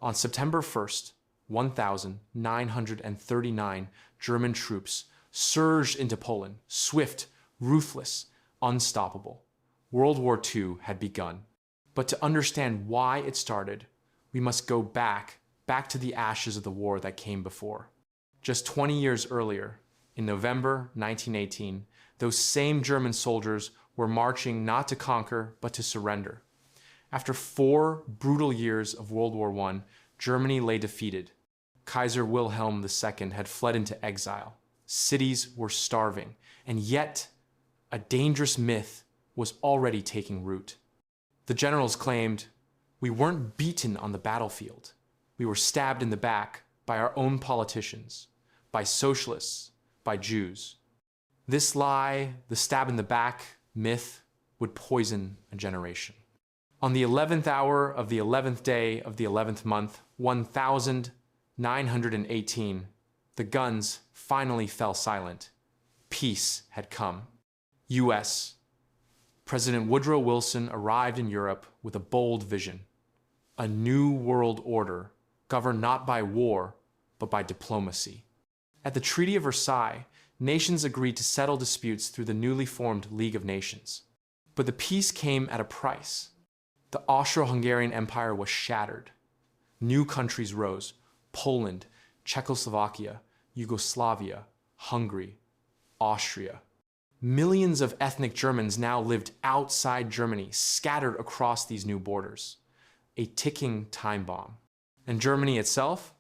On September 1st, 1,939 German troops surged into Poland, swift, ruthless, unstoppable. World War II had begun. But to understand why it started, we must go back to the ashes of the war that came before. Just 20 years earlier, in November 1918, those same German soldiers were marching not to conquer, but to surrender. After 4 brutal years of World War I, Germany lay defeated. Kaiser Wilhelm II had fled into exile. Cities were starving, and yet a dangerous myth was already taking root. The generals claimed, "We weren't beaten on the battlefield. We were stabbed in the back by our own politicians, by socialists, by Jews." This lie, the stab in the back myth, would poison a generation. On the 11th hour of the 11th day of the 11th month, 1918, the guns finally fell silent. Peace had come. U.S. President Woodrow Wilson arrived in Europe with a bold vision. A new world order governed not by war, but by diplomacy. At the Treaty of Versailles, nations agreed to settle disputes through the newly formed League of Nations. But the peace came at a price. The Austro-Hungarian Empire was shattered. New countries rose: Poland, Czechoslovakia, Yugoslavia, Hungary, Austria. Millions of ethnic Germans now lived outside Germany, scattered across these new borders. A ticking time bomb. And Germany itself?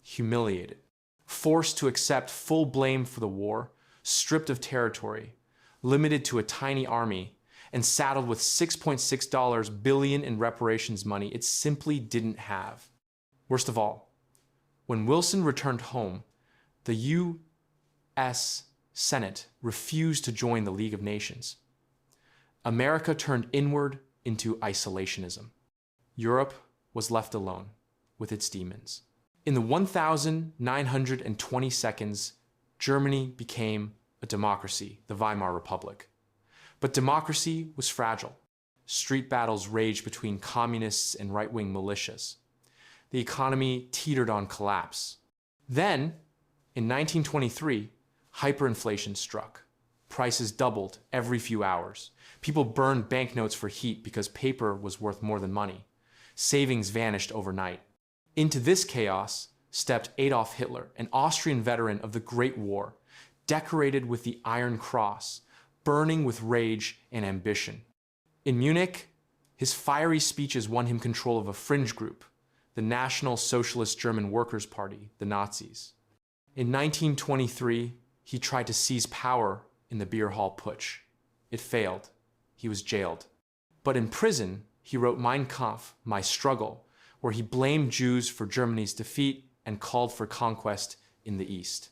Humiliated. Forced to accept full blame for the war, stripped of territory, limited to a tiny army, and saddled with $6.6 billion in reparations money it simply didn't have. Worst of all, when Wilson returned home, the U.S. Senate refused to join the League of Nations. America turned inward into isolationism. Europe was left alone with its demons. In the 1,920 Germany became a democracy, the Weimar Republic. But democracy was fragile. Street battles raged between communists and right-wing militias. The economy teetered on collapse. Then, in 1923, hyperinflation struck. Prices doubled every few hours. People burned banknotes for heat because paper was worth more than money. Savings vanished overnight. Into this chaos stepped Adolf Hitler, an Austrian veteran of the Great War, decorated with the Iron Cross, burning with rage and ambition. In Munich, his fiery speeches won him control of a fringe group, the National Socialist German Workers' Party, the Nazis. In 1923, he tried to seize power in the beer hall putsch. It failed. He was jailed. But in prison, he wrote Mein Kampf, My Struggle, where he blamed Jews for Germany's defeat and called for conquest in the East.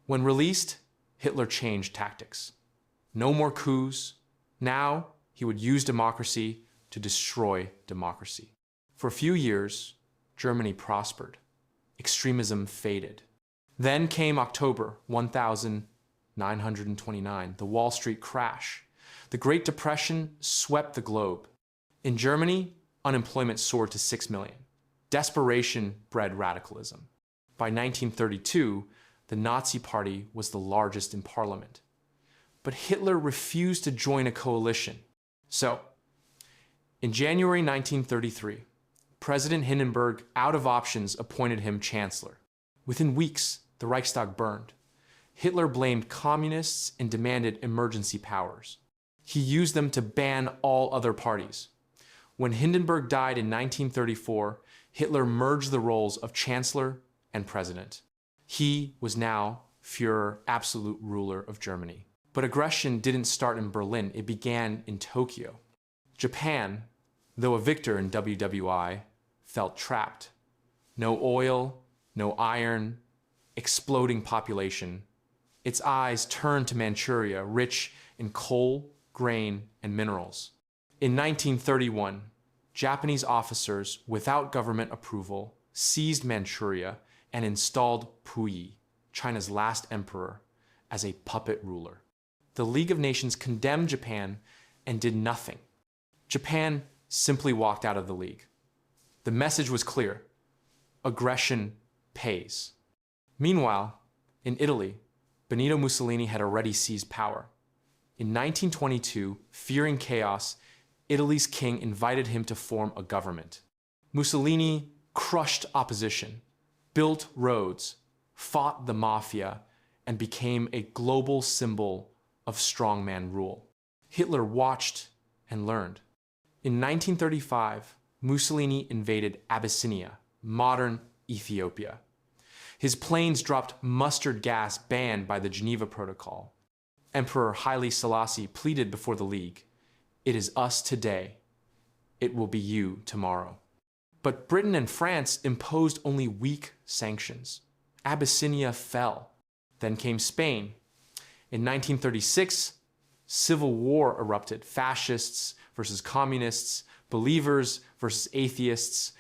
When released, Hitler changed tactics. No more coups. Now, he would use democracy to destroy democracy. For a few years, Germany prospered. Extremism faded. Then came October 1929, the Wall Street crash. The Great Depression swept the globe. In Germany, unemployment soared to 6 million. Desperation bred radicalism. By 1932, the Nazi Party was the largest in parliament. But Hitler refused to join a coalition. So, in January 1933, President Hindenburg, out of options, appointed him chancellor. Within weeks, the Reichstag burned. Hitler blamed communists and demanded emergency powers. He used them to ban all other parties. When Hindenburg died in 1934, Hitler merged the roles of chancellor and president. He was now Führer, absolute ruler of Germany. But aggression didn't start in Berlin, it began in Tokyo. Japan, though a victor in WWII, felt trapped. No oil, no iron, exploding population. Its eyes turned to Manchuria, rich in coal, grain, and minerals. In 1931, Japanese officers, without government approval, seized Manchuria and installed Puyi, China's last emperor, as a puppet ruler. The League of Nations condemned Japan and did nothing. Japan simply walked out of the League. The message was clear: aggression pays. Meanwhile, in Italy, Benito Mussolini had already seized power. In 1922, fearing chaos, Italy's king invited him to form a government. Mussolini crushed opposition, built roads, fought the mafia, and became a global symbol of strongman rule. Hitler watched and learned. In 1935, Mussolini invaded Abyssinia, modern Ethiopia. His planes dropped mustard gas banned by the Geneva Protocol. Emperor Haile Selassie pleaded before the League, "It is us today. It will be you tomorrow." But Britain and France imposed only weak sanctions. Abyssinia fell. Then came Spain. In 1936, civil war erupted. Fascists versus communists, believers versus atheists.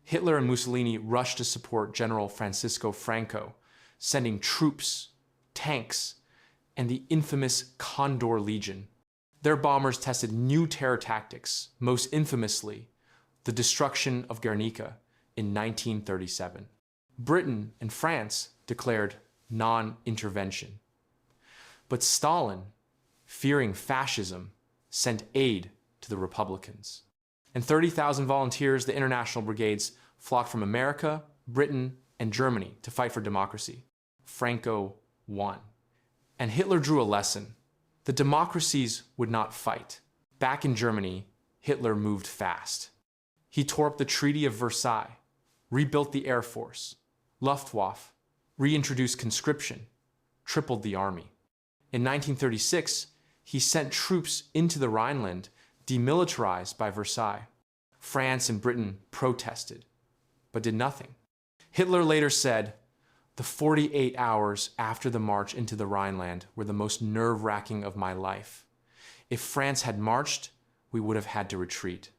Hitler and Mussolini rushed to support General Francisco Franco, sending troops, tanks, and the infamous Condor Legion. Their bombers tested new terror tactics, most infamously, the destruction of Guernica in 1937. Britain and France declared non-intervention. But Stalin, fearing fascism, sent aid to the Republicans. And 30,000 volunteers, the international brigades, flocked from America, Britain, and Germany to fight for democracy. Franco won. And Hitler drew a lesson. The democracies would not fight. Back in Germany, Hitler moved fast. He tore up the Treaty of Versailles, rebuilt the Air Force, Luftwaffe, reintroduced conscription, tripled the army. In 1936, he sent troops into the Rhineland, demilitarized by Versailles. France and Britain protested, but did nothing. Hitler later said, "The 48 hours after the march into the Rhineland were the most nerve-wracking of my life. If France had marched, we would have had to retreat."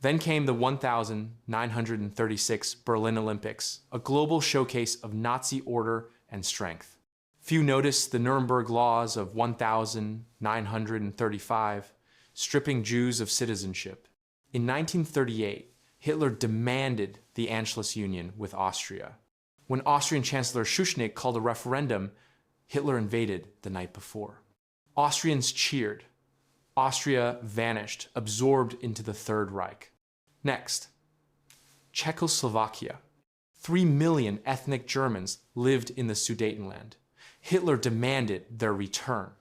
Then came the 1936 Berlin Olympics, a global showcase of Nazi order and strength. Few noticed the Nuremberg laws of 1935, stripping Jews of citizenship. In 1938, Hitler demanded the Anschluss Union with Austria. When Austrian Chancellor Schuschnigg called a referendum, Hitler invaded the night before. Austrians cheered. Austria vanished, absorbed into the Third Reich. Next, Czechoslovakia. 3 million ethnic Germans lived in the Sudetenland. Hitler demanded their return.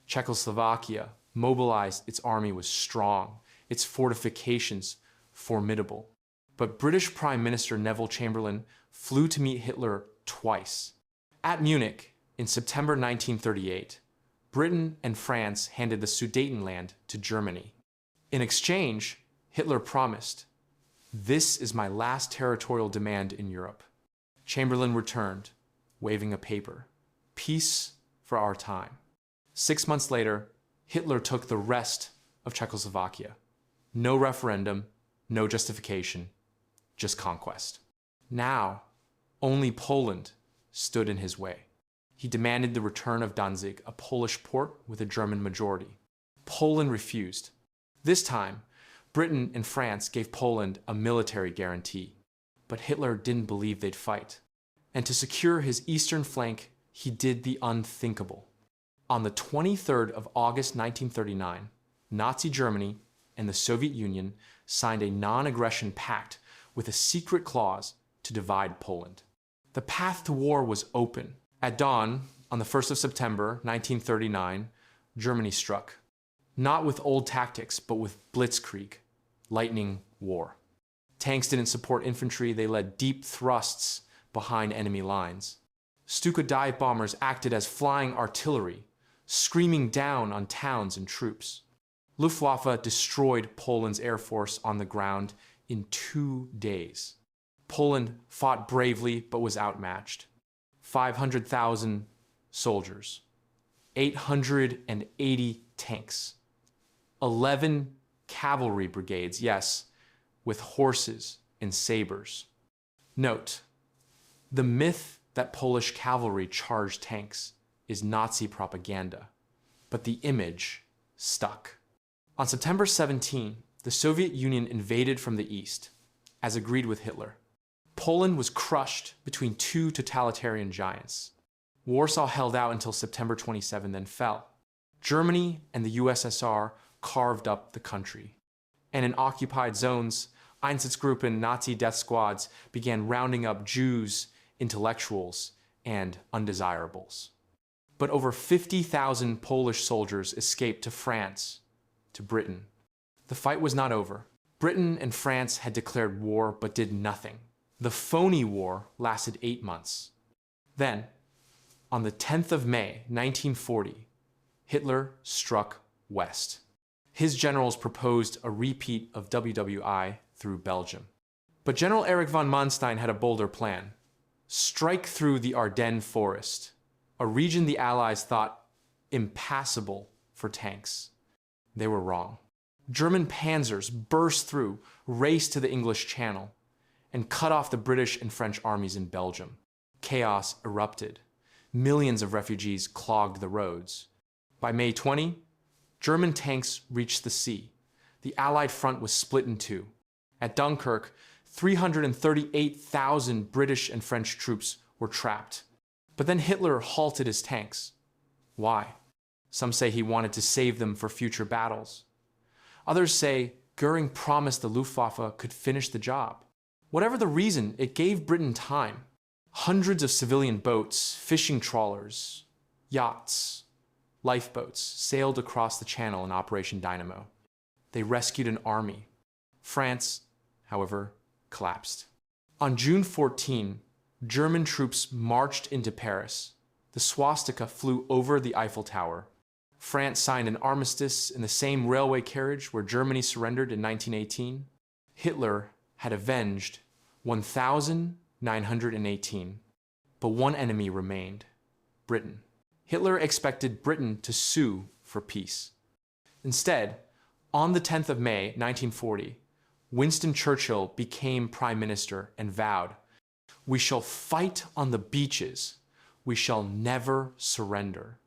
Czechoslovakia mobilized, its army was strong, its fortifications formidable. But British Prime Minister Neville Chamberlain flew to meet Hitler twice. At Munich, in September 1938, Britain and France handed the Sudetenland to Germany. In exchange, Hitler promised, "This is my last territorial demand in Europe." Chamberlain returned, waving a paper. "Peace for our time." 6 months later, Hitler took the rest of Czechoslovakia. No referendum, no justification, just conquest. Now, only Poland stood in his way. He demanded the return of Danzig, a Polish port with a German majority. Poland refused. This time, Britain and France gave Poland a military guarantee. But Hitler didn't believe they'd fight. And to secure his eastern flank, he did the unthinkable. On the 23rd of August 1939, Nazi Germany and the Soviet Union signed a non-aggression pact with a secret clause to divide Poland. The path to war was open. At dawn, on the 1st of September 1939, Germany struck. Not with old tactics, but with blitzkrieg, lightning war. Tanks didn't support infantry, they led deep thrusts behind enemy lines. Stuka dive bombers acted as flying artillery, screaming down on towns and troops. Luftwaffe destroyed Poland's air force on the ground in 2 days. Poland fought bravely but was outmatched. 500,000 soldiers, 880 tanks, 11 cavalry brigades, yes, with horses and sabers. Note, the myth that Polish cavalry charged tanks is Nazi propaganda, but the image stuck. On September 17, the Soviet Union invaded from the east, as agreed with Hitler. Poland was crushed between two totalitarian giants. Warsaw held out until September 27, then fell. Germany and the USSR carved up the country. And in occupied zones, Einsatzgruppen Nazi death squads began rounding up Jews, intellectuals, and undesirables. But over 50,000 Polish soldiers escaped to France, to Britain. The fight was not over. Britain and France had declared war but did nothing. The phony war lasted 8 months. Then, on the 10th of May, 1940, Hitler struck west. His generals proposed a repeat of WWII through Belgium. But General Erich von Manstein had a bolder plan. Strike through the Ardennes forest, a region the Allies thought impassable for tanks. They were wrong. German panzers burst through, raced to the English Channel, and cut off the British and French armies in Belgium. Chaos erupted. Millions of refugees clogged the roads. By May 20, German tanks reached the sea. The Allied front was split in two. At Dunkirk, 338,000 British and French troops were trapped. But then Hitler halted his tanks. Why? Some say he wanted to save them for future battles. Others say Goering promised the Luftwaffe could finish the job. Whatever the reason, it gave Britain time. Hundreds of civilian boats, fishing trawlers, yachts, lifeboats sailed across the channel in Operation Dynamo. They rescued an army. France, however, collapsed. On June 14, German troops marched into Paris. The swastika flew over the Eiffel Tower. France signed an armistice in the same railway carriage where Germany surrendered in 1918. Hitler had avenged 1,918. But one enemy remained: Britain. Hitler expected Britain to sue for peace. Instead, on the 10th of May, 1940, Winston Churchill became Prime Minister and vowed, "We shall fight on the beaches. We shall never surrender."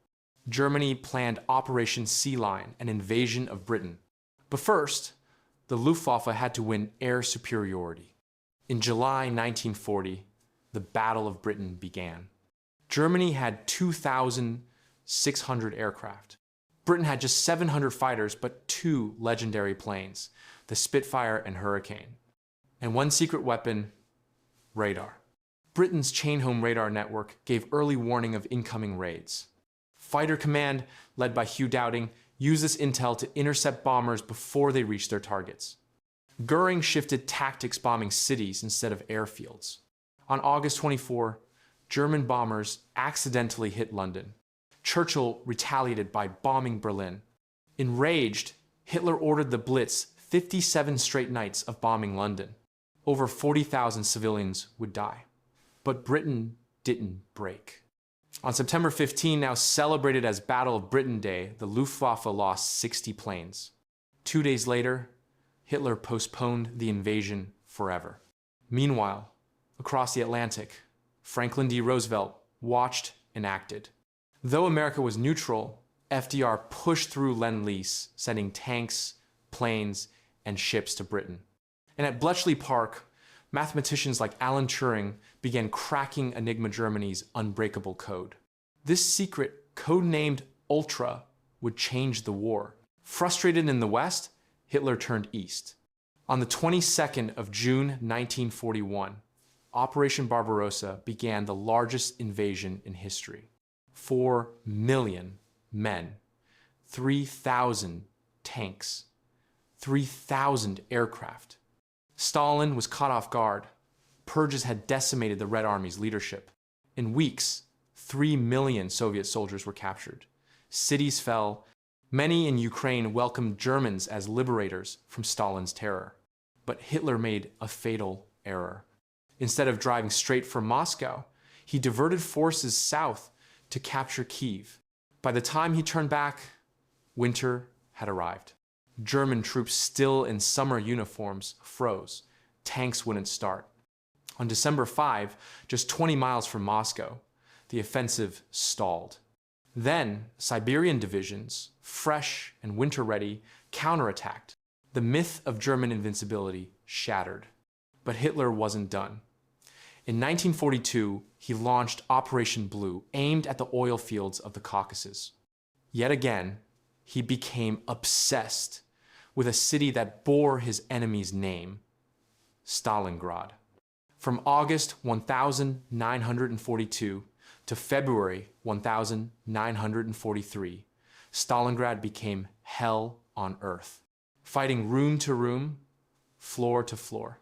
Germany planned Operation Sea Lion, an invasion of Britain. But first, the Luftwaffe had to win air superiority. In July 1940, the Battle of Britain began. Germany had 2,600 aircraft. Britain had just 700 fighters, but two legendary planes, the Spitfire and Hurricane. And one secret weapon: radar. Britain's chain-home radar network gave early warning of incoming raids. Fighter Command, led by Hugh Dowding, used this intel to intercept bombers before they reached their targets. Goering shifted tactics, bombing cities instead of airfields. On August 24, German bombers accidentally hit London. Churchill retaliated by bombing Berlin. Enraged, Hitler ordered the Blitz 57 straight nights of bombing London. Over 40,000 civilians would die. But Britain didn't break. On September 15, now celebrated as Battle of Britain Day, the Luftwaffe lost 60 planes. 2 days later, Hitler postponed the invasion forever. Meanwhile, across the Atlantic, Franklin D. Roosevelt watched and acted. Though America was neutral, FDR pushed through Lend-Lease, sending tanks, planes, and ships to Britain. And at Bletchley Park, mathematicians like Alan Turing began cracking Enigma Germany's unbreakable code. This secret, codenamed Ultra, would change the war. Frustrated in the West, Hitler turned east. On the 22nd of June 1941, Operation Barbarossa began the largest invasion in history. 4 million men, 3,000 tanks, 3,000 aircraft. Stalin was caught off guard. Purges had decimated the Red Army's leadership. In weeks, 3 million Soviet soldiers were captured. Cities fell. Many in Ukraine welcomed Germans as liberators from Stalin's terror. But Hitler made a fatal error. Instead of driving straight for Moscow, he diverted forces south to capture Kyiv. By the time he turned back, winter had arrived. German troops still in summer uniforms froze. Tanks wouldn't start. On December 5, just 20 miles from Moscow, the offensive stalled. Then, Siberian divisions, fresh and winter-ready, counterattacked. The myth of German invincibility shattered. But Hitler wasn't done. In 1942, he launched Operation Blue, aimed at the oil fields of the Caucasus. Yet again, he became obsessed with a city that bore his enemy's name, Stalingrad. From August 1942 to February 1943, Stalingrad became hell on earth, fighting room to room, floor to floor.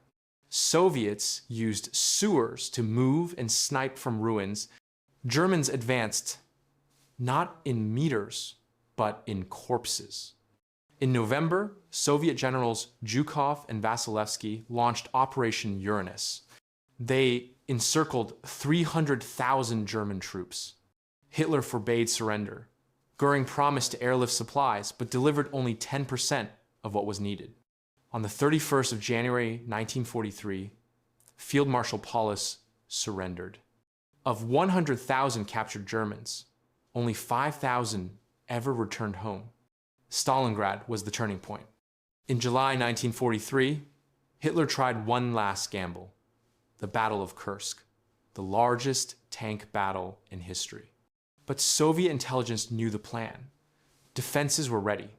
Soviets used sewers to move and snipe from ruins. Germans advanced not in meters, but in corpses. In November, Soviet generals Zhukov and Vasilevsky launched Operation Uranus. They encircled 300,000 German troops. Hitler forbade surrender. Goering promised to airlift supplies, but delivered only 10% of what was needed. On the 31st of January 1943, Field Marshal Paulus surrendered. Of 100,000 captured Germans, only 5,000 ever returned home. Stalingrad was the turning point. In July 1943, Hitler tried one last gamble, the Battle of Kursk, the largest tank battle in history. But Soviet intelligence knew the plan. Defenses were ready.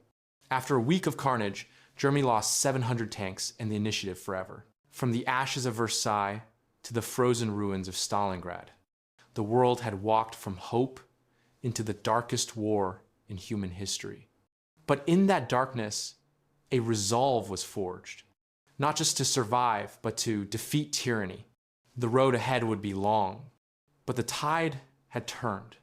After a week of carnage, Germany lost 700 tanks and the initiative forever. From the ashes of Versailles to the frozen ruins of Stalingrad, the world had walked from hope into the darkest war in human history. But in that darkness, a resolve was forged, not just to survive, but to defeat tyranny. The road ahead would be long, but the tide had turned.